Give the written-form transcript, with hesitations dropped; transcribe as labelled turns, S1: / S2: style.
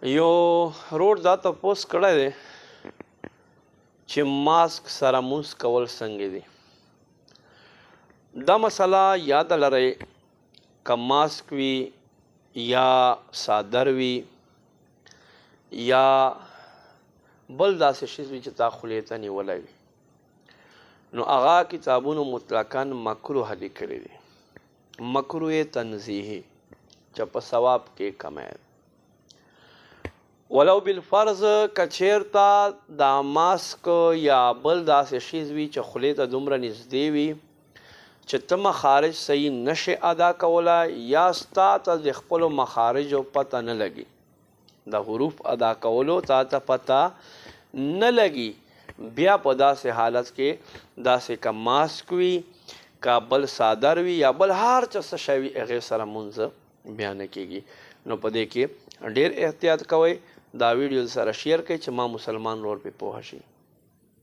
S1: یو روډ دا تپوس کړی دی چې ماسک سره مونځ کول څنګه دي. دا مسله یاد لرئ که ماسک وي یا صادر وي یا بل داسې شیز وي چې تا خولې ته نیولی وي، نو هغه کتابونو مطلقاً مکروه لیکلی دي، مکروه تنزیهی چې په ثواب کې کمی ده. ولو بالفرض که چیرته دا ماسک یا بل داسې شیز وي چې خولې ته دومره نږدې وي چې ته مخارج صحیح نشي ادا کولی یا ستا ته د خپلو مخارجو پته نه لګي، د حروف ادا کولو تا ته پته نه لګي، بیا په داسې حالت کې داسې که ماسک وي که بل صادر وي یا بل هر څه شی وي هغې سره مونځ بیا نه کېږي. نو په دې کې ډېر احتیاط کوئ. دا ویډیو سره شیر کړئ چې ما مسلمان ورور پې پوه شي.